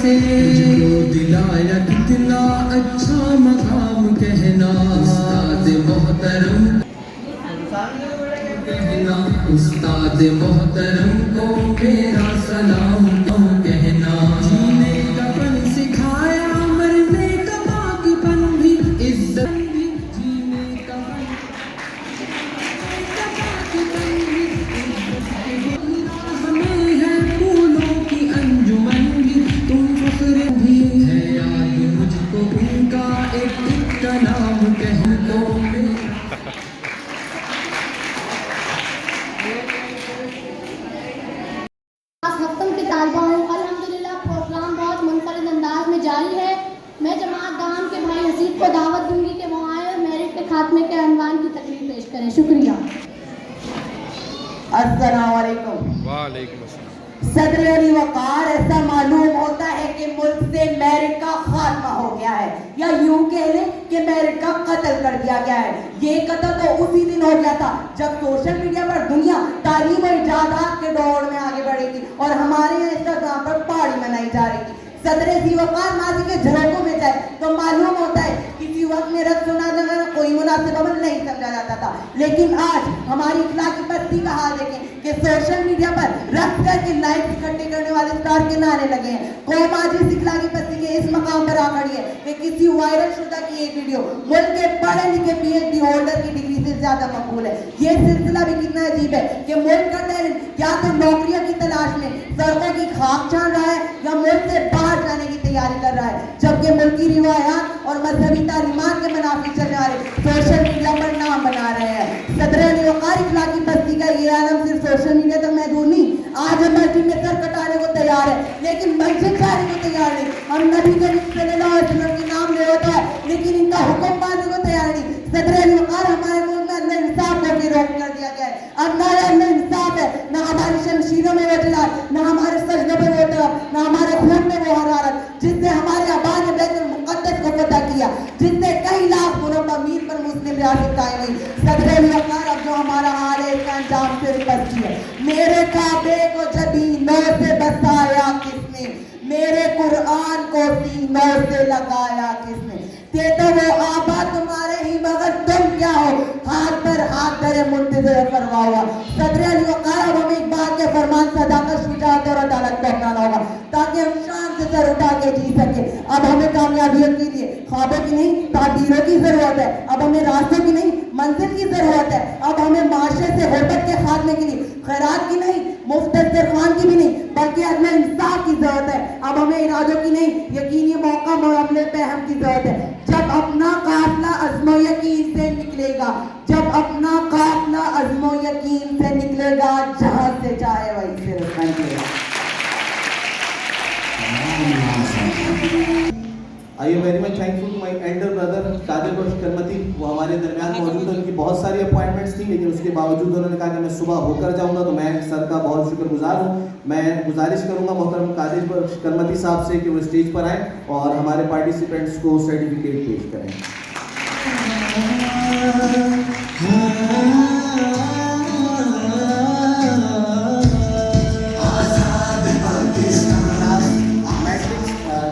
से दिलाया कितना अच्छा मकाम कहना कहना उस्ताद मोहतरम, कहना उस्ताद मोहतरम को मेरा सलाम तो कहना। जीने का पन सिखाया, मरने का बाकीपन भी, इज्जत भी। जीने का पन बाकीपन भी, हमें है फूलों की अंजुमन भी, तुम फख्र भी है याद मुझको उनका एक का नाम कहने को मेरा। हफ्तों के तालबा हूँ। अल्हम्दुलिल्लाह प्रोग्राम बहुत मुनफरिद अंदाज में जारी है। मैं जमात दाम के भाई हसीब को दावत दूंगी कि वो आए और मेरिट के खात्मे के अनवान की तकरीर पेश करें। शुक्रिया। अस्सलाम वालेकुम। वालेकुम अस्सलाम। सदर अली वकार, ऐसा मालूम होता है कि मुल्क से मेरिट का खात्मा हो गया है, या यूं कह लें कि मेरिट का कत्ल कर दिया गया है। ये कत्ल तो उसी दिन हो गया था जब सोशल मीडिया पर दुनिया तालीम और इजादात के दौर में आगे बढ़ी थी और हमारे यहाँ इंस्टाग्राम पर पार्टी मनाई जा रही थी। सदर अली वकार माजी के झरोकों में जाए तो मालूम होता है किसी वक्त में रक्त सुना जाना कोई मुनासिब अमल नहीं समझा जाता था, लेकिन आज हमारी इखलाकी बस्ती का हाल देखें कि सोशल मीडिया पर रक्त करके लाइक्स इकट्ठे करने वाले स्टार के नारे लगे हैं। कौम आज इस इखलाकी बस्ती के इस मकाम पर आ खड़ी है कि किसी वायरल शुदा की एक वीडियो मुल्क के पढ़े लिखे पीएचडी होल्डर की डिग्री से ज्यादा मकबूल है। ये सिलसिला भी कितना अजीब है कि मुल्क का टैलेंट या तो नौकरियों की तलाश में सड़कों की खाक छान रहा है या मुल्क से बाहर जाने की तैयारी कर रहा है, जबकि मुल्की रिवायात और मजहबी तालीमात के मुनाफिक चलने वाले सोशल मीडिया पर नाम बना रहे हैं। सदर अली वकार इखलाकी बस्ती का ये आलम सिर्फ सोशल मीडिया तक महदूद नहीं, आज हम मस्जिद में सर कटाने को तैयार है लेकिन मस्जिद जाने को तैयार नहीं। हम नबी करीम सल्लल्लाहु अलैहि वसल्लम के नाम ले होता है लेकिन इनका हुक्म मानने को तैयार नहीं। सदर अली वकार, हमारे मुल्क में अल्लाह इंसाफ को विरोध कर दिया गया है। अब ना अल्लाह इंसाफ है, ना हमारी शमशीरों में वो जलाल, ना हमारे सजदों में वो तरफ, ना हमारे खून में वो हरारत जिससे हमारे आबा ने बैतुल मुक़द्दस को फतह किया, जिससे कई लाख मुरब्बा मील पर मुस्लिम रियासत कायम हुई। सदर अली वकार, अब जो हमारा हाल है इसका अंजाम सिर्फ बस्ती है। मेरे काबे को जबीनों से बसाया किसने, मेरे कुरान को सीनों से लगाया किसने। ते तो वो आबा तुम्हारे ही मगर तुम क्या हो, हाथ पर हाथ धरे मुंतज़िर फरमा हुआ। सदर अली वकार, अब हमें एक बात के फरमान सदाकत शुजाअत और अदालत को अपनाना होगा ताकि हम शान से सर उठा के जी सके। अब हमें कामयाबियों के लिए ख्वाबों की नहीं ताबीरों की जरूरत है, अब हमें रास्तों की नहीं मंजिल की जरूरत है। अब हमें माशरे से गुर्बत के खात्मे के लिए खैरात की नहीं मुफ्त दस्तरखान की भी नहीं बल्कि अदल इंसाफ की जरूरत है। अब हमें इरादों की नहीं यकीनी मौका मुकाबले पे हम की जरूरत है। जब अपना काफिला अज़्मो यकीन से निकलेगा, जब अपना काफिला अज़्मो यकीन से निकलेगा, जहां से चाहे वहीं से निकलेगा। I am very much thankful to my elder brother Kadir Bakhsh Karmati. वो हमारे दरमियान मौजूद है। उनकी बहुत सारी अपॉइंटमेंट्स थी लेकिन उसके बावजूद उन्होंने कहा कि मैं सुबह होकर जाऊंगा, तो मैं सर का बहुत शुक्रगुजार हूँ। मैं गुजारिश करूंगा मोहतरम कादिर बख्श करमती साहब से कि वो स्टेज पर आएँ और हमारे पार्टिसिपेंट्स को सर्टिफिकेट पेश करें।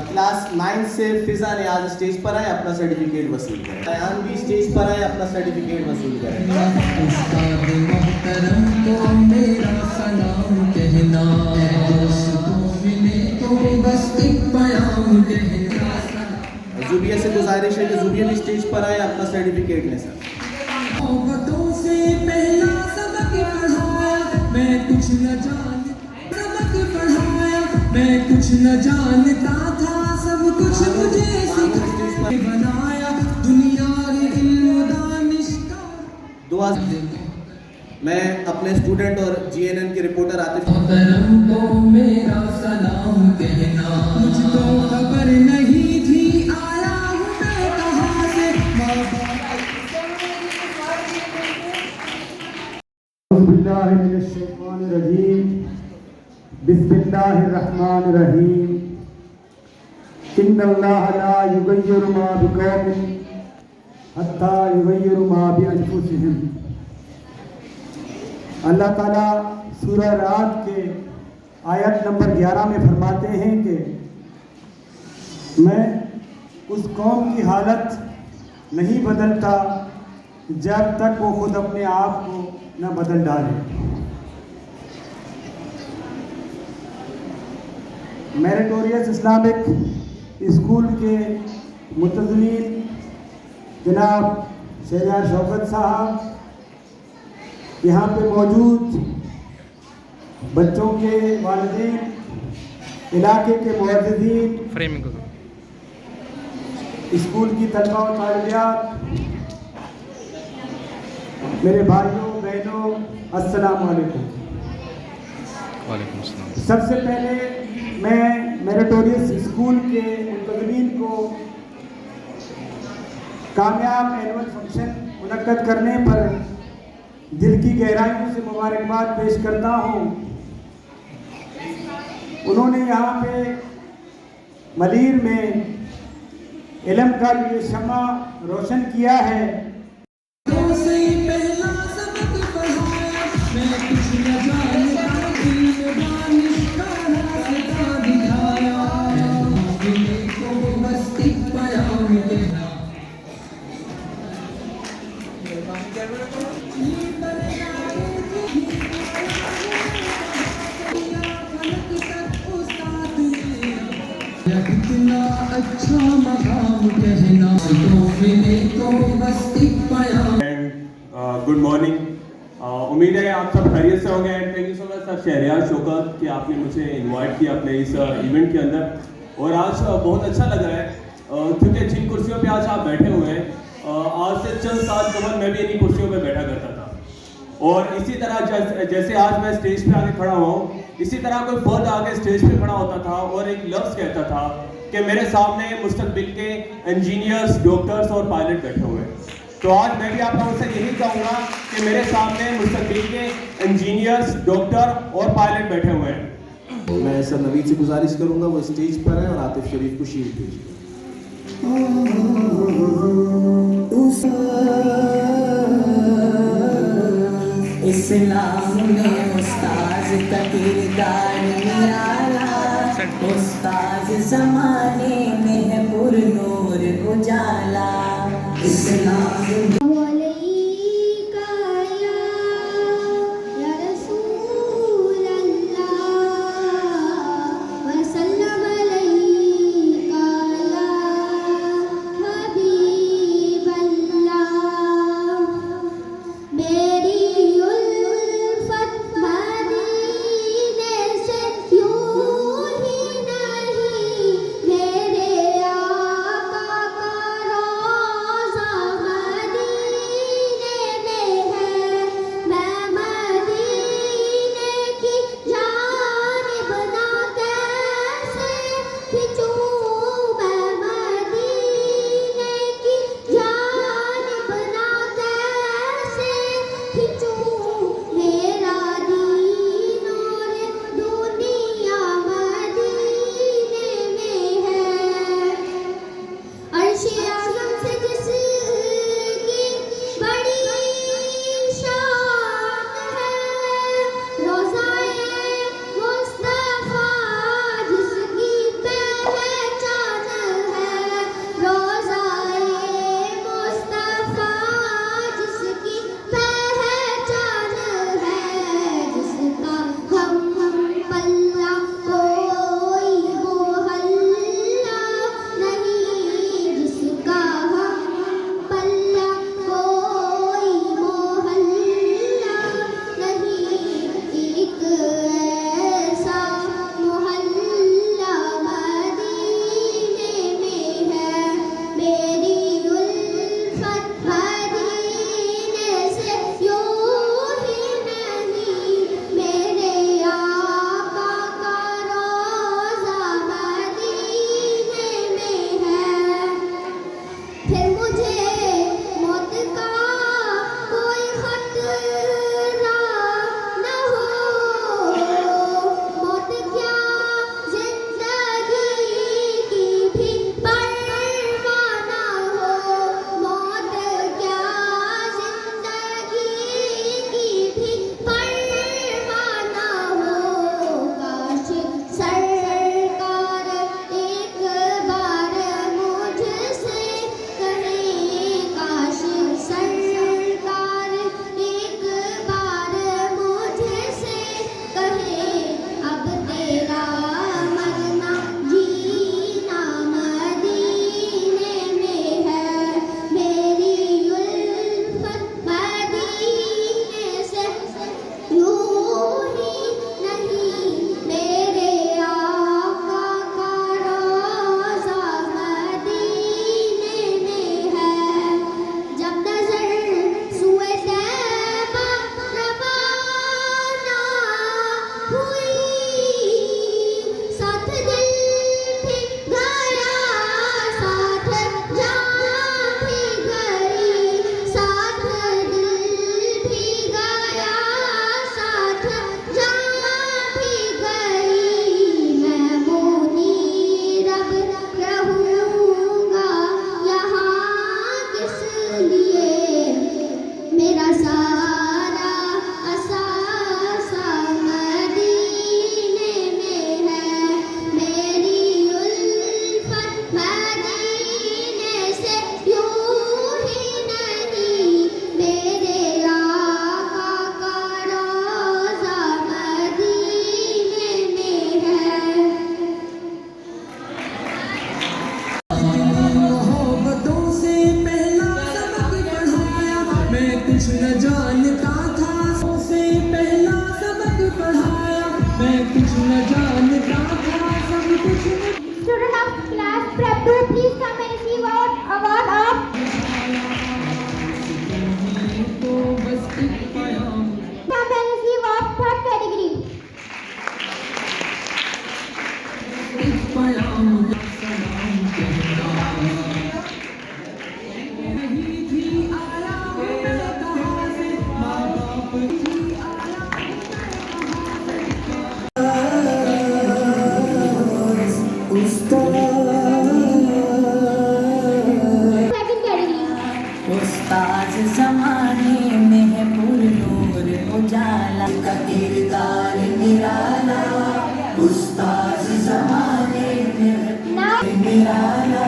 क्लास 9 से फिजा ने आज स्टेज पर आए अपना सर्टिफिकेट वसूल करें। अयान भी स्टेज पर आए अपना सर्टिफिकेट वसूल करें। उस्ताद मोहतरम को मेरा सलाम कहना, दोस्तों मिले तो बस एक बयान कहना। जुबिया से गुजारिश है कि जुबिया भी स्टेज पर आए अपना सर्टिफिकेट लें। सर मोहब्बतों से पहला सबक पढ़ाया, मैं कुछ न जान सबक पढ़ाया, मैं कुछ न जानता था, सब कुछ मुझे सिखा बनाया, दुनिया के इल्म दानिश का। दुआ मैं अपने स्टूडेंट और जीएनएन के रिपोर्टर आतिफ मोहतरम को मेरा सलाम कहना, मुझको खबर नहीं थी आया हूँ मैं कहाँ से। बिस्मिल्लाहिर्रहमानिर्रहीम। इन्नल्लाह ला युगय्यिरु मा बिक़ौमिन हत्ता युगय्यिरु मा बिअनफुसिहिम। अल्लाह ताला सूरह रात के आयत नंबर 11 में फरमाते हैं कि मैं उस कौम की हालत नहीं बदलता जब तक वो खुद अपने आप को न बदल डाले। मेरिटोरियस इस्लामिक स्कूल के मुतज़मीन जनाब शहरयार शौकत साहब, यहाँ पे मौजूद बच्चों के वालिदैन, इलाके के मुअज़्ज़िज़ीन, स्कूल की तलबा और तालिबात, मेरे भाइयों बहनों, अस्सलाम वालेकुम। सबसे पहले मैं मेरिटोरियस स्कूल के मुतज़मीन को कामयाब एनुअल फंक्शन मुनक्कद करने पर दिल की गहराइयों से मुबारकबाद पेश करता हूँ। उन्होंने यहाँ पे मलीर में इल्म का ये शमा रोशन किया है। से पहला सबक पढ़ाया, मैं कुछ न जानता, दिल में बारिश का रास्ता दिखाया, दिल को बस एक प्याम देना। कितना अच्छा मकाम कहना, तो मिले तो बस एक प्याम। Good morning. उम्मीद है आप सब खैरियत से होंगे and thank you so much sir Shahryar Shaukat कि आपने मुझे इनवाइट किया अपने इस इवेंट के अंदर। और आज बहुत अच्छा लग रहा है क्योंकि जिन कुर्सियों पे आज आप बैठे हुए हैं, आज से चंद साल कबल मैं भी इन्हीं कुर्सियों पे बैठा करता था। और इसी तरह जैसे आज मैं स्टेज पे आके खड़ा हुआ हूँ, इसी तरह कोई फर्द आके स्टेज पे खड़ा होता था और एक लफ्ज़ कहता था कि मेरे सामने मुस्तकबिल के इंजीनियर्स, डॉक्टर्स और पायलट बैठे हुए हैं। तो आज मैं भी आप लोगों से यही कहूँगा कि मेरे सामने मुस्तकबिल के इंजीनियर्स, डॉक्टर और पायलट बैठे हुए हैं। मैं सर नवीद से गुजारिश करूंगा वो स्टेज पर है और आतिफ शरीफ को शील्ड पेश करें। इस्लाम में उस्ताज का किरदार निराला, उस्ताज ज़माने में है पुरनूर उजाला। इस्लाम जमाने में है पुरनूर उजाला का किरदार निराला, उस्ताद जमाने में है निराला,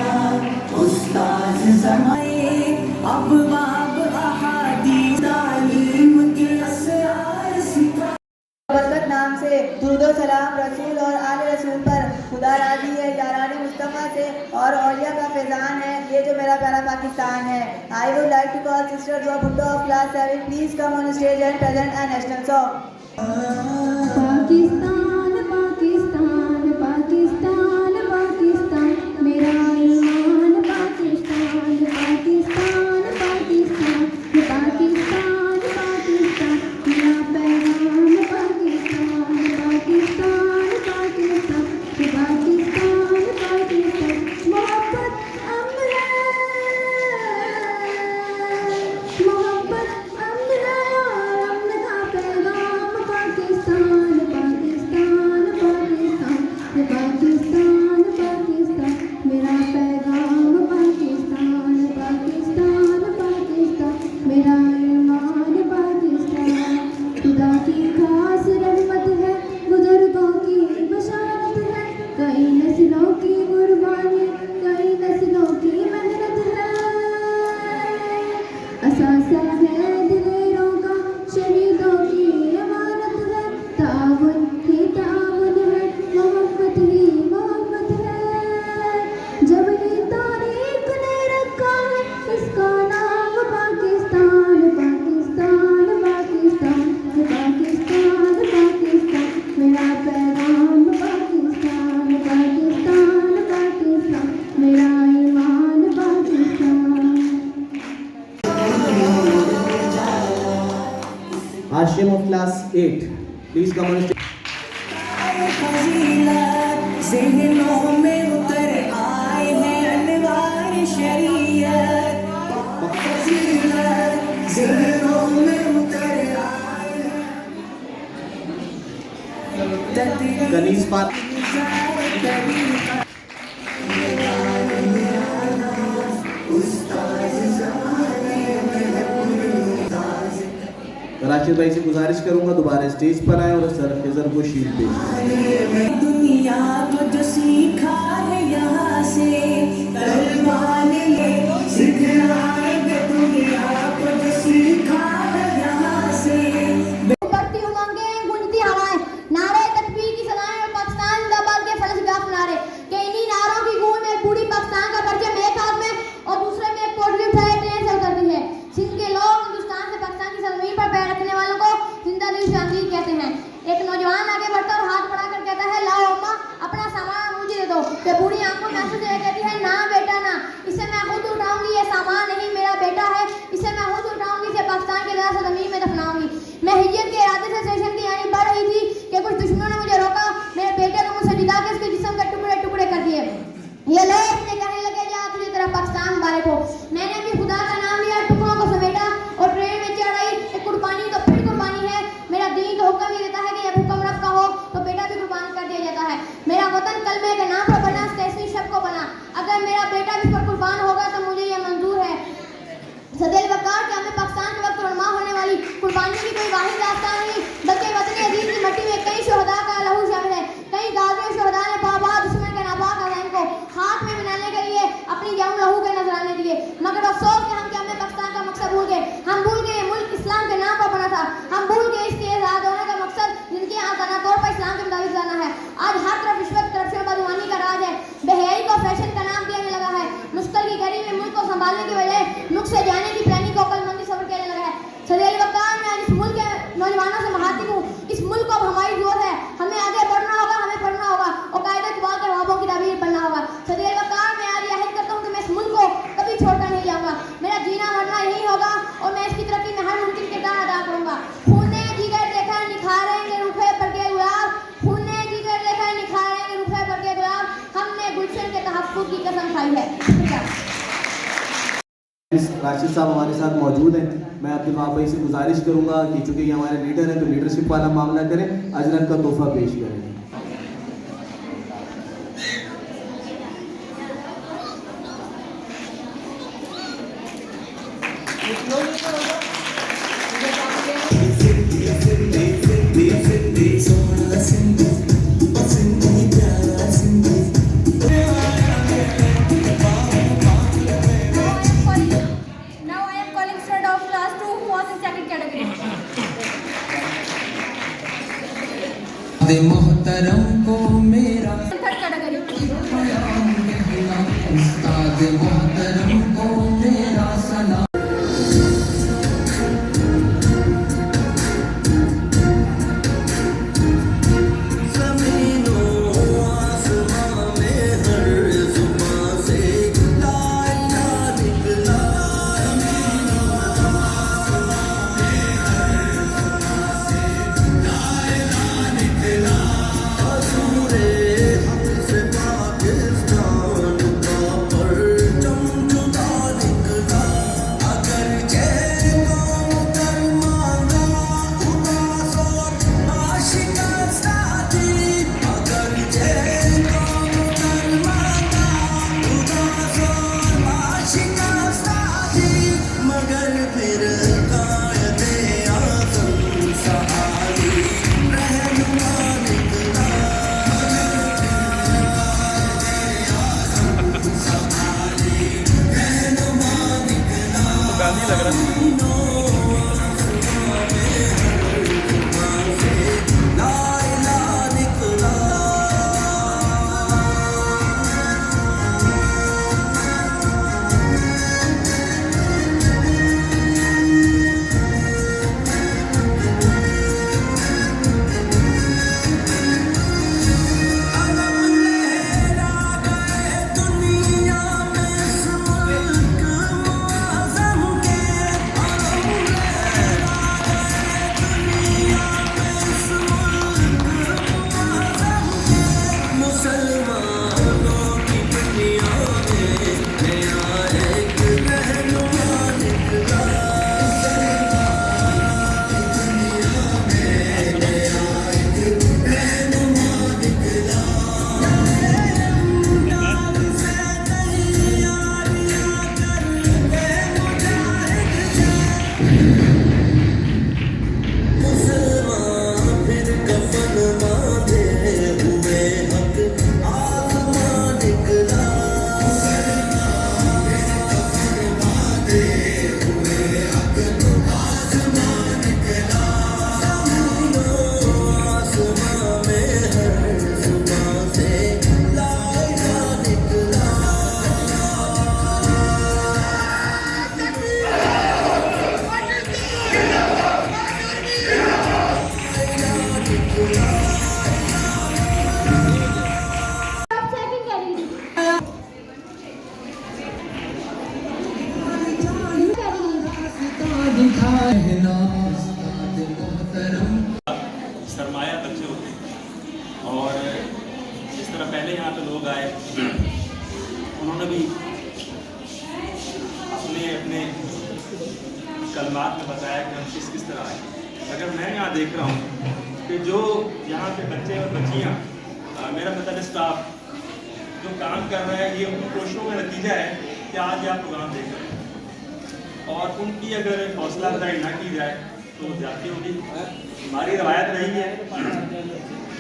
उस्ताद जमाने अब बाब अहादीस तालीम के असरार सिखा। बरकत नाम से दुरूद सलाम रसूल और आले रसूल पर खुदा राजी है, यारानी मुस्तफ़ा से और औलिया का फैज़ान है, ये जो मेरा प्यारा पाकिस्तान है। I would like to call sister Dua Bhutto of class 7 please come on stage and present a national song. Pakistan Pakistan Pakistan Pakistan मेरा ईमान, पाकिस्तान पाकिस्तान पाकिस्तान पाकिस्तान पाकिस्तान मेरा पैगाम, पाकिस्तान पाकिस्तान पाकिस्तान पाकिस्तान पाकिस्तान मोहब्बत अमन और अमन का पैगाम, पाकिस्तान पाकिस्तान पाकिस्तान पाकिस्तान पाकिस्तान मेरा पैगाम, पाकिस्तान पाकिस्तान पाकिस्तान मेरा ईमान, पाकिस्तान खुदा की खास रहमत है, बुजुर्गों की बशारत है, कई नस्लों की कुर्बानी, कई नस्लों की मेहनत है, असासा है दिलेरों का, शहीदों की अमानत है, ताउन ही ताउन है, मोहब्बत ही मोहब्बत है, जब ही तारीख ने रखा है इसका नाम, पाकिस्तान पाकिस्तान पाकिस्तान पाकिस्तान पाकिस्तान मेरा पैगाम, पाकिस्तान पाकिस्तान पाकिस्तान मेरा ईमान, Pakistan. Hashim of class 8 please come on stage. ज़हनों में उतर आए हैं अनवार शरीयत, फजीलत ज़हनों में उतर आए हैं कनीज़ पाक राशिद भाई से गुजारिश करूंगा दोबारा स्टेज पर आए और सर खिजर को शील्ड पेश करें। दुनिया को जो सीखा है यहाँ से तलवार ये सिखलाएंगे, दुनिया को जो सीखा है यहाँ से। बढ़ती उमंगें गूंजती हवाएं, नारे तकबीर की सदाएं और पाकिस्तान जिंदाबाद के फलसफाफ नारे के इन्हीं नारों की गूंज में पूरी पाकिस्तान का परचम एक हाथ में और दूसरे में एक पोटली उठाए ट्रेन से उतरती है। सिंध के लोग हिंदुस्तान से पाकिस्तान की सरजमीन पर पैर रखने वालों को जिंदा दिल से अमीर कहते हैं। एक नौजवान आगे बढ़ता और हाथ बढ़ाकर कहता है, लाओ अम्मा अपना सामान मुझे दे दो। तो बूढ़ी आंखों में आंसू से कहती है, ना बेटा ना, इसे मैं खुद उठाऊंगी, ये सामान नहीं मेरा बेटा है, इसे मैं खुद उठाऊंगी, इसे पाकिस्तान के जरा ज़मीन में दफनाऊंगी। मैं हिज्जत के इरादे से स्टेशन की यानी बढ़ रही थी कि कुछ दुश्मनों ने मुझे रोका, मेरे बेटे को मुझसे जुदा के उसके जिस्म के टुकड़े टुकड़े कर दिए। ये ले इसने कहने लगे, जा तुझे तेरा पाकिस्तान मुबारक हो। मैंने अपनी खुदा का नाम लिया, टुकड़ों को समेटा और ट्रेन में चढ़ाई। एक कुर्बानी तो फिर कुर्बानी है, मेरा दीन तो हुक्म ये देता है कि जब हुक्म रब का हो तो बेटा भी कुर्बान कर दिया जाता है। मेरा वतन कलमे के नाम पर बना, स्टेशनी शब को बना, अगर मेरा बेटा भी पर कुर्बान होगा तो मुझे ये मंजूर है। सदैल वकार के हमें पाकिस्तान के वक्त उरमा होने वाली कुर्बानी की कोई वाहिद रास्ता नहीं, बल्कि वतन अजीज की मट्टी में कई शोहदा का लहू शामिल है। कई गाज़ी शोहदा ने बाबा दुश्मन के नापाक अज़ैन को हाथ में मिलाने के लिए अपनी जान लहू के नजराने दिए, मगर अफसोस कि हम क्या हमें पाकिस्तान का मकसद भूल गए। हम भूल गए ये मुल्क इस्लाम के नाम पर बना था, हम भूल गए इसके आज़ाद होने का मकसद जिनके आज़ाना तौर पर इस्लाम के मुताबिक जाना है। आज हर तरफ रिश्वत, करप्शन, बदगुमानी का राज है, बेहयाई को फैशन का नाम देने लगा है, मुश्किल की घड़ी में मुल्क को संभालने की बजाय नुक्स से जाने की प्लानिंग को अक्लमंदी सब्र कहने लगा है। सदैल वकार मैं आज इस मुल्क के नौजवानों से मुखातिब हूँ, इस मुल्क को अब हमारी जरूरत है, हमें आगे बढ़ना होगा, हमें पढ़ना होगा और कायदे इक़बाल के ख्वाबों की ताबीर पढ़ना होगा। सदैल वकार मैं आज याद करता हूँ कि मैं इस मुल्क को कभी छोड़कर नहीं जाऊँगा, मेरा जीना मरना यही होगा और मैं इसकी तरक्की में हर मुमकिन किरदार अदा करूँगा। खूने जिगर देखा निखारेंगे रूठे पर के गुलाब, खूने जिगर देखा निखारेंगे रूठे पर के गुलाब, हमने गुलशन के तहफ़्फ़ुज़ की कसम खाई है। राशिद साहब हमारे साथ मौजूद हैं। मैं अब्दुल वहाब भाई से गुजारिश करूंगा कि चूंकि ये हमारे लीडर हैं तो लीडरशिप वाला मामला करें, अजरक का तोहफा पेश करें। Now I am calling student of class 2 who was in second category. दे मोहतरम को मेरा Third category. उस्ताद मोहतरम को मेरा सलाम। Second category. सरमाया बच्चे होते हैं और जिस तरह पहले यहाँ पे लोग आए उन्होंने भी अपने कलमात में बताया कि हम किस तरह आए। अगर मैं यहाँ देख रहा हूँ कि जो यहाँ के बच्चे और बच्चियाँ मेरा मतलब स्टाफ जो काम कर रहा है ये उन कोशिशों का नतीजा है कि आज आप प्रोग्राम देख रहे हैं और उनकी अगर हौसला अफजाई ना की जाए तो जाती होगी। हमारी रवायत रही है,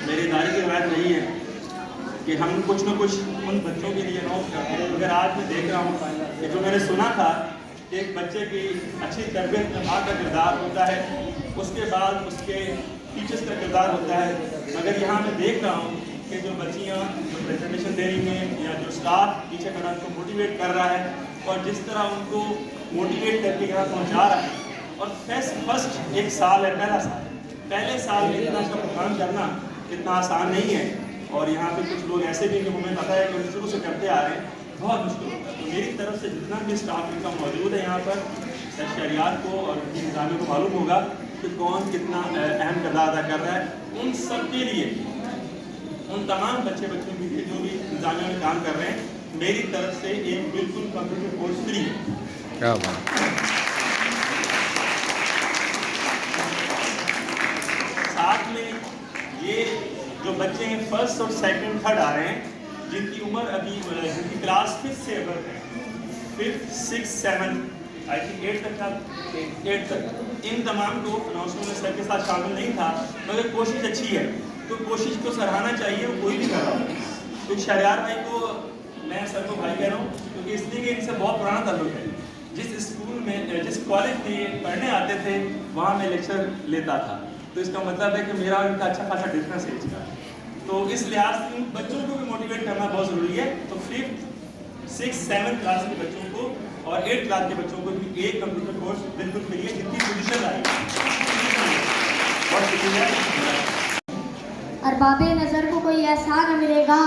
मेरे इदारे की रवायत रही है कि हम कुछ न कुछ उन बच्चों के लिए नोट करते हैं। मगर आज मैं देख रहा हूँ कि जो मैंने सुना था कि एक बच्चे की अच्छी तरबियत में माँ का किरदार होता है, उसके बाद उसके टीचर्स का किरदार होता है। मगर यहाँ मैं देख रहा हूँ कि जो बच्चियाँ प्रेजेंटेशन देने में या जो स्टाफ पीछे खड़ा उनको मोटिवेट कर रहा है और जिस तरह उनको मोटिवेट करके यहाँ पहुँचा रहा है। और फर्स्ट एक साल है, पहले साल में इतना सब काम करना इतना आसान नहीं है। और यहाँ पे कुछ लोग ऐसे भी हैं जो हमें पता है कि शुरू से करते आ रहे हैं, बहुत मुश्किल होता है। तो मेरी तरफ से जितना भी स्टाफ इनका मौजूद है यहाँ पर, शहरियात को और उनकी इंतजामिया को मालूम होगा कि कौन कितना अहम किरदार अदा कर रहा है। उन सब के लिए, उन तमाम बच्चों के लिए जो भी इंतजामिया में काम कर रहे हैं, मेरी तरफ से एक बिल्कुल कंप्यूटर कोर्स फ्री है। क्या बात। साथ में ये जो बच्चे हैं फर्स्ट और सेकंड थर्ड आ रहे हैं, जिनकी उम्र अभी जिनकी क्लास 5th से अबर है, 5th 6th 7th I think 8 तक था, 8 तक। इन तमाम को अनाउंसमेंट में सर के साथ शामिल नहीं था, मगर कोशिश अच्छी है, तो कोशिश को सराहना चाहिए, वो कोई भी कर रहा हो। तो शहरयार भाई को मैं सर को भाई कह रहा हूँ, क्योंकि इसलिए कि इनसे बहुत पुराना ताल्लुक है। जिस स्कूल में, जिस कॉलेज में ये पढ़ने आते थे, वहाँ मैं लेक्चर लेता था, तो इसका मतलब है कि मेरा और इनका अच्छा खासा डिफरेंस है इसका। तो इस लिहाज से इन बच्चों को भी मोटिवेट करना बहुत ज़रूरी है। तो 5th, 6th, 7th क्लास के बच्चों को और 8th क्लास के बच्चों को भी एक कंप्यूटर कोर्स बिल्कुल फ्री है, जिनकी पोजीशन आई। बहुत शुक्रिया। अरबाबे नज़र को कोई ऐसा न मिलेगा,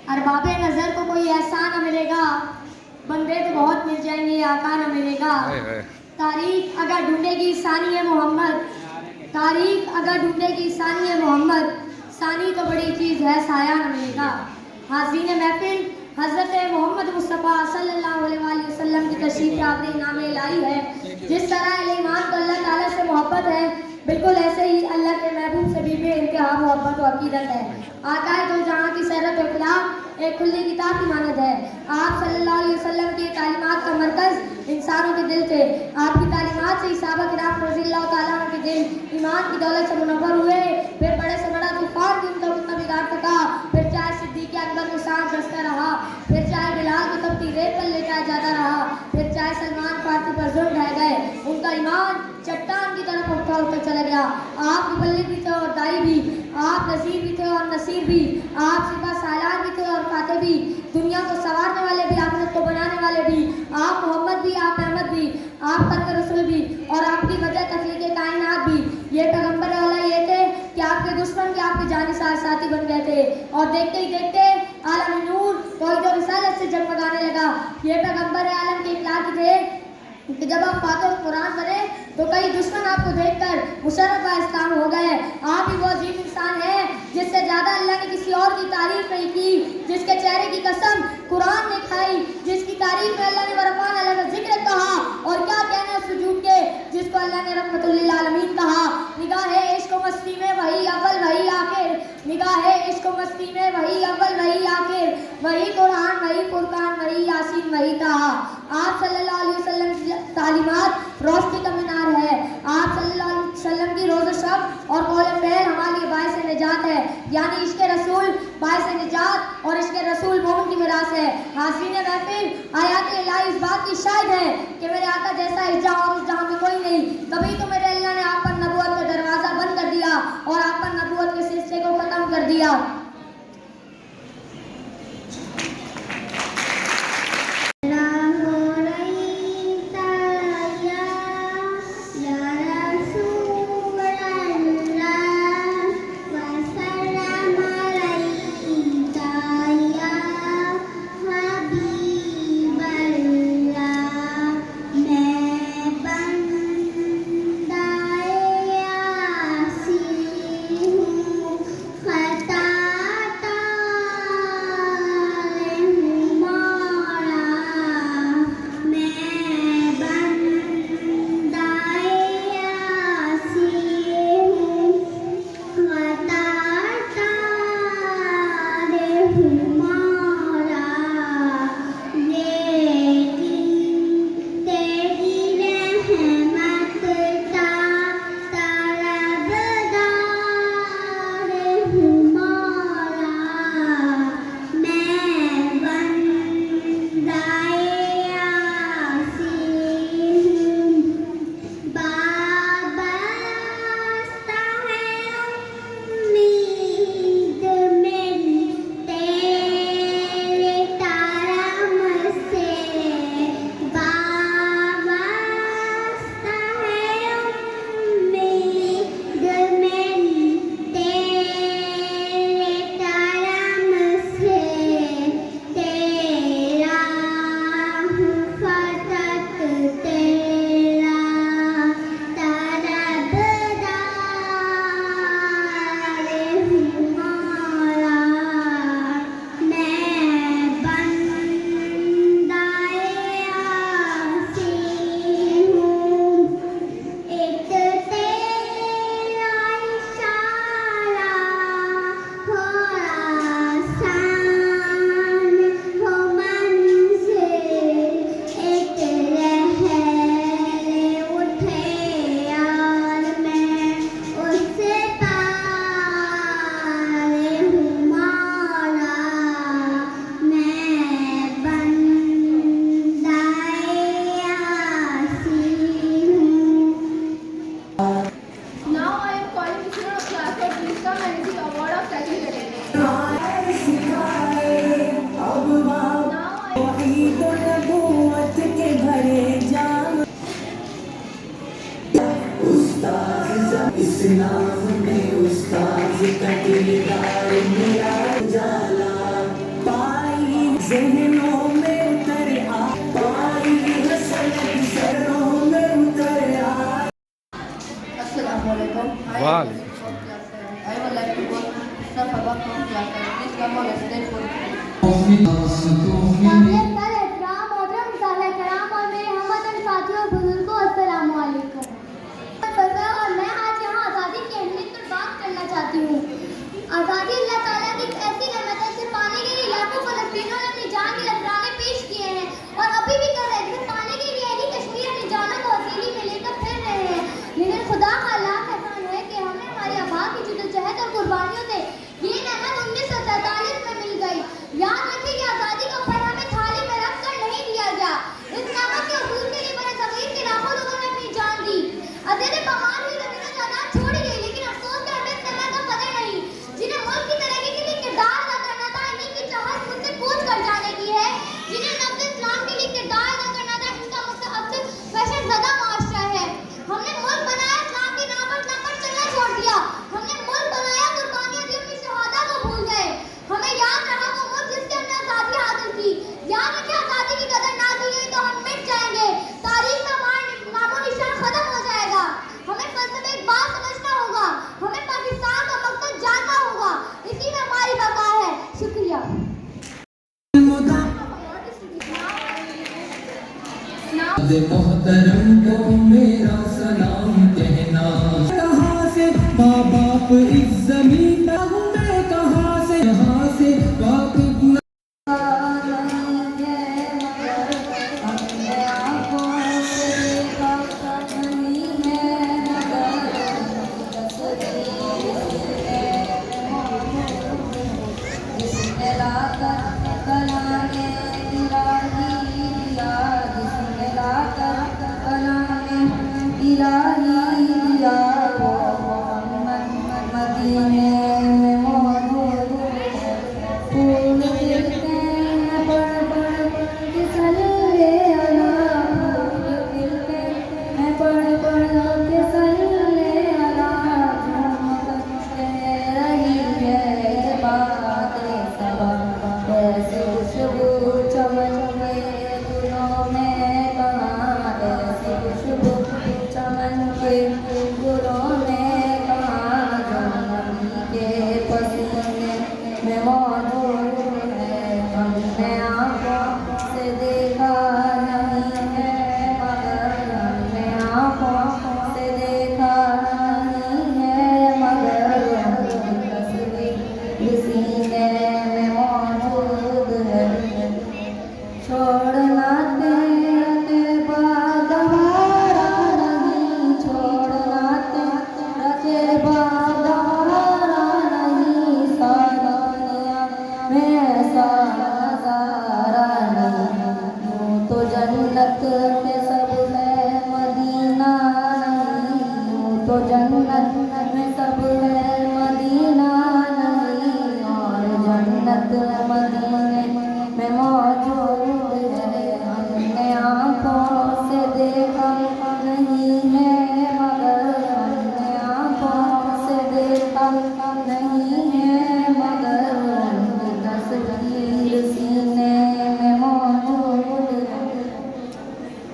अरबाबे नज़र को कोई ऐसा न मिलेगा, बंदे तो बहुत मिल जाएंगे, आका न मिलेगा। तारीख अगर ढूंढेगी सानी मोहम्मद, तारीख अगर ढूंढेगी सानी मोहम्मद, सानी तो बड़ी चीज़ है, साया न मिलेगा। हाज़रीन महफिल, हज़रत मोहम्मद मुस्तफ़ा सल्लल्लाहु अलैहि वसल्लम की तशरीफ़ आवरी नामे इलाही है। जिस तरह ईमान को अल्लाह ताला से मोहब्बत है, बिल्कुल ऐसे ही अल्लाह के महबूब से भी बेइंतहा मोहब्बत और अकीदत है। आकाए दो जहाँ की सरत और इखलाक एक खुली किताब की मानद है। आप सल्लल्लाहु अलैहि वसल्लम की तालीमात का मरकज़ इंसानों के दिल थे। आपकी तालीमात से ही सहाबा किराम रज़ियल्लाहु ताला अन्हुम के दिल ईमान की दौलत से मुनव्वर हुए। फिर बड़े से बड़ा तूफान भी उनका कितना बिगाड़ सका। फिर चाहे सिद्दीक़ अकबर को सांप डसता रहा, फिर चाहे बिलाल को तपती रेत पर लेटाया जाता रहा, फिर चाहे सलमान फारसी पर जुल्म ढह गए, उनका ईमान चट्टान की तरफ उठता उठता चला गया। आप मुबल्लिग भी थे और दाई भी, आप नज़ीर भी थे और नसीर भी, आप सिपा सालार भी थे और फाते भी, दुनिया को संवारने वाले भी, आखिरत को बनाने वाले भी, आप मोहम्मद भी, आप अहमद भी, आप खत्म रसूल भी, और आपकी वजह तख्लीक़े कायनात भी। ये पैगम्बर वाला ये थे कि आपके दुश्मन के आपके जानी साथी बन गए थे, और देखते ही देखते आलम नूर तौहीद और रिसालत से जगमगाने लगा। ये पैगम्बर आलम के इखलाक थे कि जब आप फातिह कुरान पढ़े तो कई दुश्मन आपको देखकर मुशर्रफ इस्लाम हो गए। आप ही वो अजीब इंसान है जिससे ज़्यादा अल्लाह ने किसी और की तारीफ नहीं की, जिसके चेहरे की कसम कुरान ने खाई, जिसकी तारीफ में अल्लाह ने वरफ़ान अल्लाह का जिक्र कहा, और क्या कहना उस वजूद के जिसको अल्लाह ने रहमतुल लिल आलमीन कहा। निगाहे इश्क मस्ती में वही अव्वल वही आखिर, निगाहे इश्क मस्ती में वही अव्वल वही आखिर, वही कुरान वही फुरकान वही यासीन वही कहा। आप सल्लल्लाहु अलैहि वसल्लम की तालीमात रोशनी का मीनार है। आप सल्लल्लाहु अलैहि वसल्लम की रोज़ शब और कौल फ़ैल हमारे लिए बाइस निजात है, यानी इश्क़ रसूल बाइस निजात और इश्क़ रसूल मोमिन की मिरास है। हाज़रीन महफिल, आयात इलाही इस बात की शाहिद है कि मेरे आका जैसा इस जहाँ और उस जहाँ में कोई नहीं। तभी तो मेरे अल्लाह ने आप पर नबूवत का दरवाज़ा बंद कर दिया और आप पर नबूवत के सिलसिले को ख़त्म कर दिया। इस्लाम में उस्ताद का किरदार मेरा उजाला, पाई ज़हनों में उतर आ, पाई हसरत सरों में उतर आ। Assalamualaikum. I would like to go some Sabak from class. Please come on stage for साथियों बुजुर्गों अस्सलाम वालेकुम। और मैं आज यहाँ आज़ादी की अहमियत पर बात करना चाहती हूँ। आज़ादी अल्लाह ताला की ऐसी नेमत है जिसे पाने के लिए लाखों फलस्तीनियों ने अपनी जान के नजराने पेश किए हैं और अभी भी कर रहे हैं। जिसे पाने के लिए अहली कश्मीर अपनी जानों को हथेली में लेकर फिर रहे हैं। लेकिन खुदा का लाख एहसान है कि हमें हमारी आबा की जद्दोजहद और कुर्बानियों से ये नेमत 1947 में मिल गई। याद रखें कि आज़ादी का फल हमें थाली में रख कर नहीं दिया गया। इस नेमत के हुसूल के लिए बड़े ज़मीर के लाखों लोगों ने अपनी जान दी। अज़ीज़ पमार ही ज़मीनों जायदाद छोड़ी गई, लेकिन अफसोस है हमें इस नेमत का कदर नहीं। जिन्हें मुल्क की तरक्की के लिए किरदार अदा करना था, इन्हीं की चाहत मुझसे कूच कर जाने की है। जिन्हें नफ्स इस्लाम के लिए किरदार अदा करना था, इनका मकसद अब सिर्फ फैशनज़दा माशरा है। हमने मुल्क बनाया, इस्लाम की राह पर चलना छोड़ दिया। हमने मुल्क बनाया, कुर्बानियां दी, अपनी शहादा को भूल गए। हमें याद रहा वो मुल्क जिससे हमने आज़ादी हासिल की। याद रखें, आज़ादी की कदर ना की गई तो हम मिट जाएंगे। तारीख में हमारा नामो निशान खत्म हो जाएगा। हमें फलसफे एक बात समझना होगा। हमें पाकिस्तान का मकसद जानना होगा। इसी में हमारी बका है। शुक्रिया। मोहतरम को मेरा सलाम कहना। कहाँ से माँ बाप इस ज़मीन पर हूँ मैं, कहाँ से यहाँ से बाप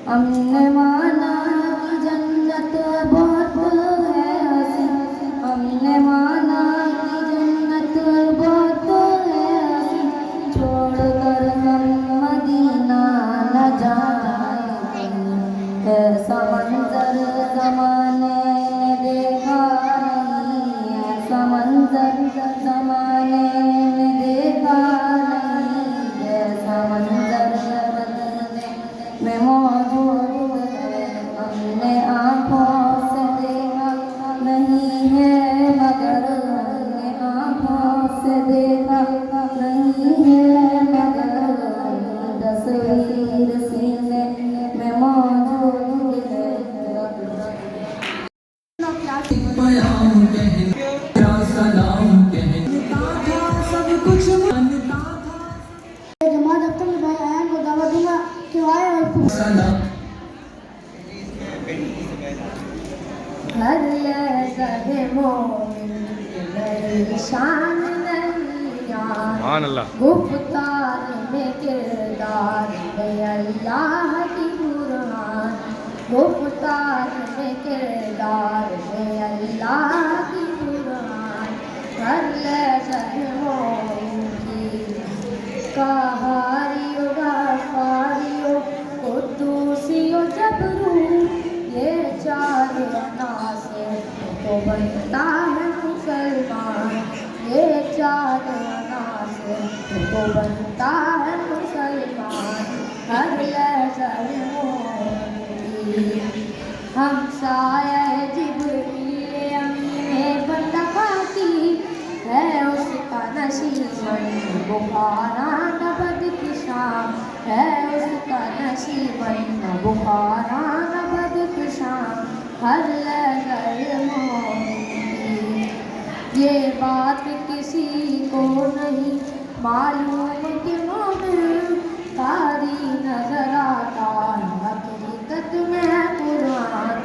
हमने माना कि जन्नत बहुत है हसी, हमने माना कि जन्नत बहुत है हसी, छोड़कर हम मदीना न जाएं। ऐसा मंजर ज़माने ने देखा नहीं, ऐसा मंजर ज़माने ने देखा नहीं, ऐसा मंजर मदीने में मौजूद है। हमने आँखों से देखा नहीं है, मगर हमने आँखों से देखा नहीं है, मगर तस्वीर सीने में मौजूद है। प्याम कहना, सलाम कहना था, सब कुछ मानता था। जमात दफ्तर में भाई आयन को दावा दूंगा कि आए और सलाम लज़ह मोमिन मेरी शान नहीं यार गुफ्तार में किरदार में अल्लाह की कुरान गुफ्तार में किरदार में अल्लाह की कुरान हर लज़ह मोमिन की कहारियो गफारियो कुद्दूसियो जबरूत ये चार अनासिर तो बनता है मुसलमान ये चार अनासिर तो बनता है मुसलमान हर लज़ह मोमिन हम साया जिब्रील अमीन बंदा की है उसका नशीबन बुखारा नबद की शाम है उसका नशीबन बुखारा नबद की शाम हर लज़ह मोमिन की ये बात किसी को नहीं मालूम कि मोमिन कारी नजर आता है हकीकत में है कुरान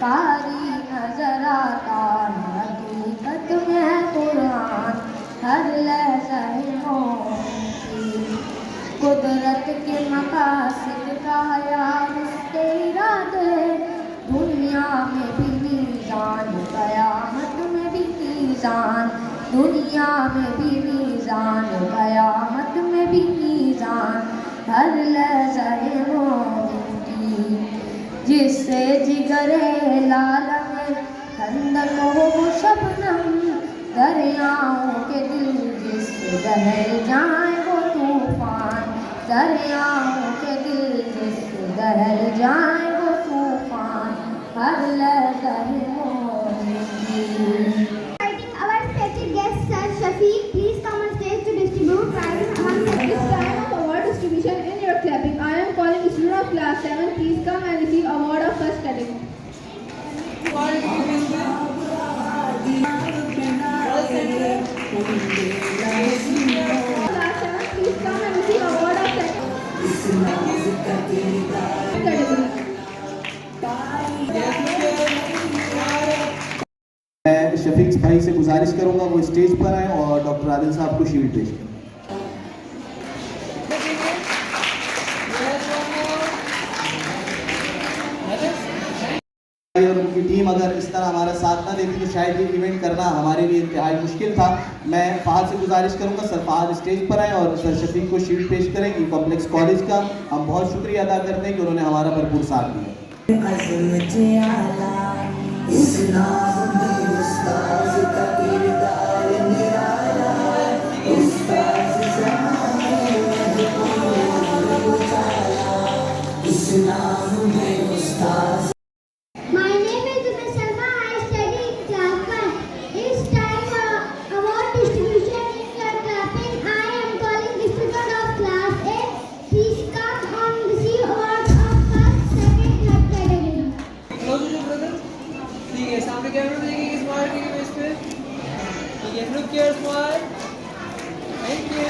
कारी नजर आता है हकीकत में है कुरान हर लज़ह मोमिन कुदरत के मकासद का यार उसके इरादे दुनिया में भी मीज़ान क़यामत में भी मीज़ान दुनिया में भी मीज़ान क़यामत में भी मीज़ान हर लज़ह मोमिन की जिससे जिगरे लाल में खंदक हो शबनम दरियाओं के दिल जिससे बहर जाए वो तूफान दरियाओं के दिल जिससे बहर जाए वो तूफान हर लज़ह मोमिन की Our respected guest, Sir Shafiq, please come on stage to distribute prizes among the It's time of award distribution in your clapping. I am calling the student of class 7. Please come and receive award of first category. Class 7, please come and receive award of second category. मैं शफीक भाई से गुजारिश करूंगा वो stage पर आए और doctor Adil साहब को शील्ड पेश करें। और उनकी टीम अगर इस तरह हमारा साथ ना देती तो शायद ये इवेंट करना हमारे लिए इंतहाई मुश्किल था। मैं फहद से गुजारिश करूंगा सर फहद स्टेज पर आए और सर शफीक को शील्ड पेश करें। ई कॉम्प्लेक्स कॉलेज का हम बहुत शुक्रिया अदा करते हैं कि उन्होंने हमारा भरपूर साथ दिया। My name is Umar Sharma. I study in class 1. It's time for award distribution in your clapping. I am calling the student of class 8. Please come and receive awards of first, second, third category. ठीक है सामने camera में देखिए smile कीजिए इस पे ठीक है look your smile thank you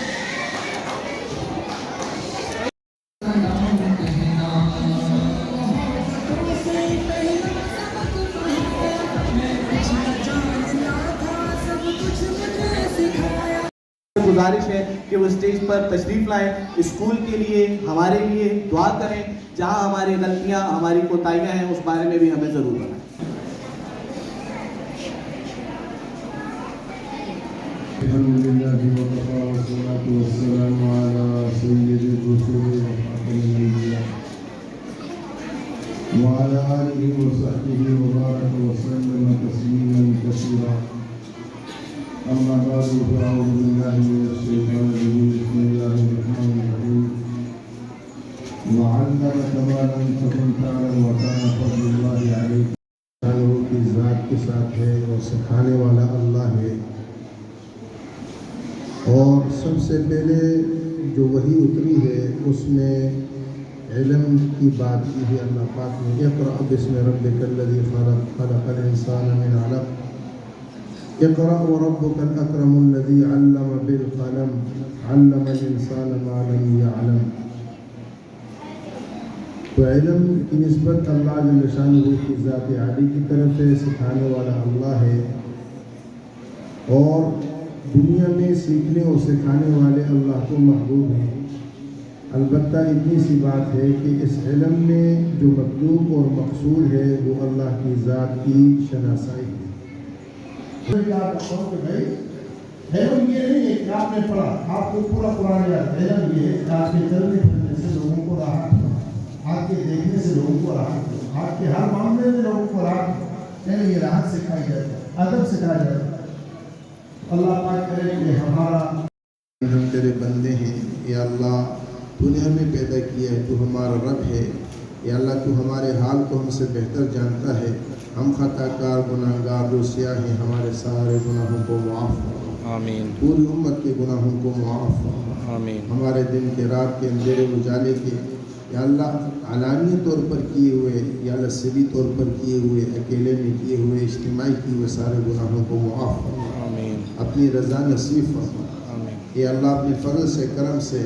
गुजारिश है कि वो स्टेज पर तशरीफ लाएं, स्कूल के लिए हमारे लिए दुआ करें, जहां हमारी गलतियां हमारी कोताहियां हैं उस बारे में भी हमें ज़रूर बताएं। अल्हम्दुलिल्लाह वकफ़ा वस्सलातु वस्सलामु अला सय्यिदिर रुसूल व ख़ातमिन नबिय्यीन व अला आलिहि व सहबिहि व बारक व सल्लम तस्लीमन कसीरा अम्मा बादु फ़अऊज़ु बिल्लाहि मिनश शैतानिर रजीम बिस्मिल्लाहिर रहमानिर रहीम व अल्लम कमा लम तकुन तअलम व काना फ़ज़्लुल्लाहि अलैका की ज़ात के साथ है और सिखाने वाला अल्लाह है। और सबसे पहले जो वही उतरी है उसमें इल्म की बात की है। अल्लाह पाक ने इक़रा बिस्मि रब्बिकल्लज़ी ख़लक़ ख़लक़ल इंसान मिन अलक़ इक़रा व रब्बुकल अकरमुल्लज़ी अल्लम बिल क़लम अल्लमल इंसान मा लम यअलम। तो इल्म की निस्बत अल्लाह जल्ल शानुहू की ज़ात आली की तरफ है, सिखाने वाला अल्लाह है, और दुनिया में सीखने और सिखाने वाले अल्लाह को महबूब हैं। अलबत्ता इतनी सी बात है कि इस इल्म में जो मतलूब और मकसूद है वो अल्लाह की ज़ात की शनासाई है। इल्म ये नहीं है कि आपने पढ़ा आपको पूरा कुरान याद। इल्म ये है कि आपके चलने फिरने से लोगों को राहत हो, आपके देखने से लोगों को राहत हो, आपके हर मामले में लोगों को राहत हो। यानी ये राहत सिखाई जाती है, अदब सिखाया जाता है। अल्लाह पाक करे कि हमारा हम तेरे बंदे हैं या अल्लाह, तूने हमें पैदा किया है, तू हमारा रब है या अल्लाह, तू हमारे हाल को हमसे बेहतर जानता है। हम खताकार गुनाहगार जो सियाह हैं, हमारे सारे गुनाहों को माफ़ फरमा। आमीन। पूरी उम्मत के गुनाहों को माफ़ फरमा। आमीन। हमारे दिन के रात के अंधेरे उजाले के या अल्लाह, अलानी तौर पर किए हुए या अल्लाह सिरी तौर पर किए हुए, अकेले में किए हुए, इज्तिमाई किए हुए सारे गुनाहों को माफ़ फरमा। आमीन। अपनी रज़ा नसीब फरमा। आमीन। या अल्लाह, अपने फजल से करम से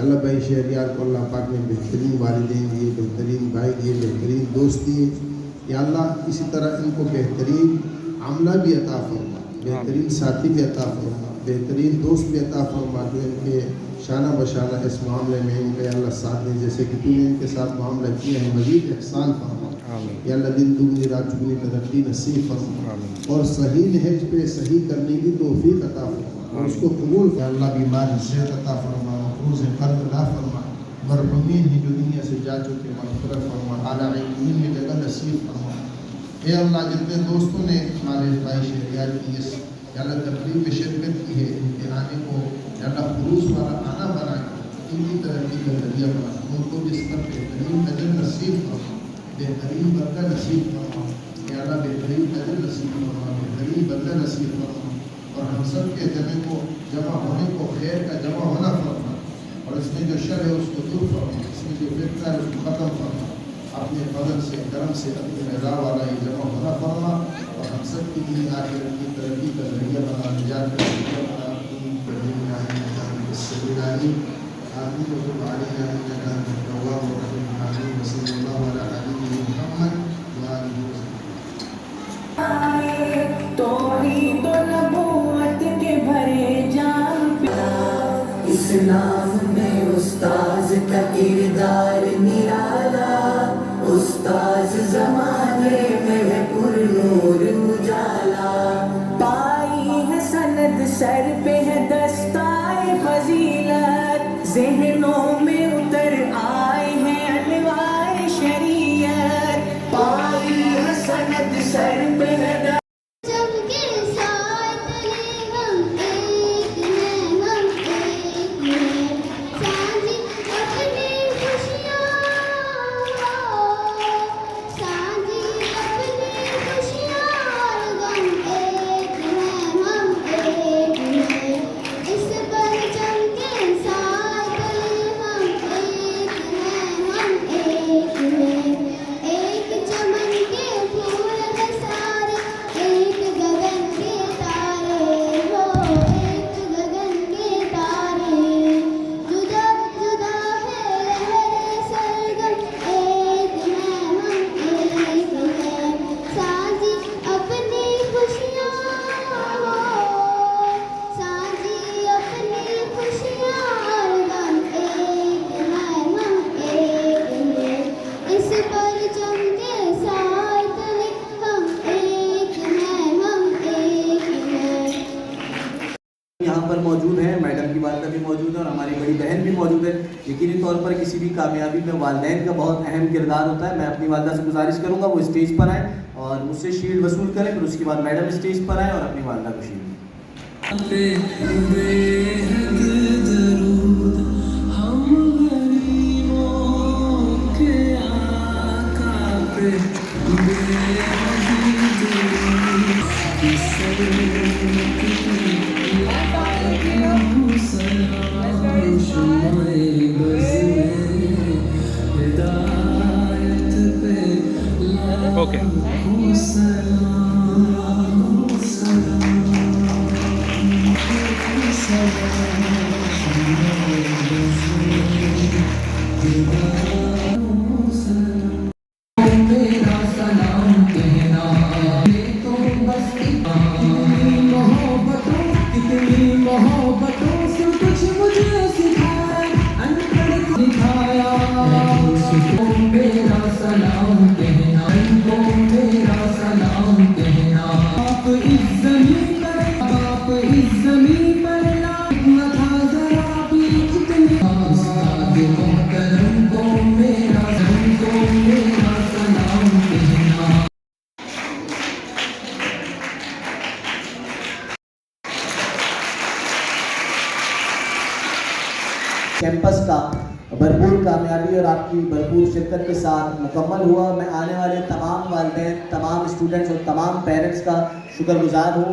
अल्लाह भाई शहरियार को अल्लाह पाक ने बेहतरीन वालिदैन दिए, बेहतरीन भाई दिए, बेहतरीन दोस्त दिए। या अल्लाह, इसी तरह इनको बेहतरीन आमला भी अता फरमा, बेहतरीन साथी भी अता फरमा, बेहतरीन दोस्त भी अता फरमा, जो इनके शाना बशाना इस मामले में इनके अल्लाह साथ दें, जैसे कि तूने इनके साथ मामला किया है। मज़ीद एहसान फरमा। या अल्लाह, दिन दुगनी रात चुगनी तरक्की नसीब फरमा और सही नहज पे सही करने की तौफीक अता फरमा और उसको कबूल कर। अल्लाह, बीमार सेहत अता फरमा, मफरूज़ क़ल्ब अता फरमा, मरहूमीन ही जो दुनिया से जा चुके मग़फ़िरत फरमा, आला इल्मीन में जगह नसीब फरमा। ए अल्लाह, जितने दोस्तों ने हमारे भाई शहरियार की इस अल्लाह तकरीब में शिरकत की है, इनके आने को अल्लाह खुलूस वाला आना बना के इनकी तरक्की का जरिया बना, उनको जिस पर बेहतरीन नजर नसीब फरमा, बेहतरीन बदला नसीब फरमा। या अल्लाह, बेहतरीन नजर नसीब फरमा, बेहतरीन बदला नसीब फरमा और हम सब के जमा होने को खैर का जमा होना फरमा और इसमें जो शर है उसको दूर फरमा, इसमें जो फितना है उसको ख़त्म फरमा। अपने फजल से करम से अपनी रज़ा वाला ये जमा होना फरमा और हम सब की लिए आखिरत की तरक्की का जरिया बना, निजात का जरिया बना। तौहीद व नबूवत के भरे जाम पे इस्लाम में उस्ताज का किरदार निराला, उस्ताज ज़माने में पुरनूर उजाला। पाई है सनद सर पे है दस्ताए फजीलत, ज़हनों में उतर आए हैं अनवार शरीयत। पाई है सनद सर पे है यहाँ पर मौजूद हैं, मैडम की वालदा भी मौजूद है और हमारी बड़ी बहन भी मौजूद है। यकीनी तौर पर किसी भी कामयाबी में वालिदैन का बहुत अहम किरदार होता है। मैं अपनी वालदा से गुजारिश करूँगा वो स्टेज पर आए और मुझसे शील्ड वसूल करें, फिर उसके बाद मैडम स्टेज पर आए और अपनी वालदा को शील्ड। ओके। कैंपस का भरपूर कामयाबी और आपकी भरपूर शिरकत के साथ मुकम्मल हुआ। मैं आने वाले तमाम वालिदैन, तमाम स्टूडेंट्स और तमाम पेरेंट्स का शुक्रगुजार हूँ।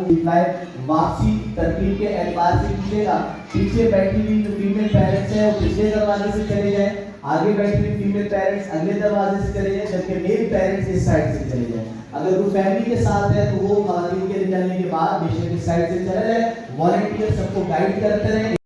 वापसी तरतीब के एतबार से कीजिएगा। पीछे बैठी हुई जो फीमेल पेरेंट्स हैं वो पिछले दरवाजे से चले जाएँ, आगे बैठी हुई फीमेल पेरेंट्स अगले दरवाजे से चले जाएँ, जबकि मेल पेरेंट्स इस साइड से चले जाएँ। अगर वो फैमिली के साथ है तो वो खवातीन के निकलने के बाद बेशक इस साइड से चले जाए। वॉलंटियर सबको गाइड करते रहें।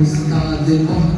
उस्ताद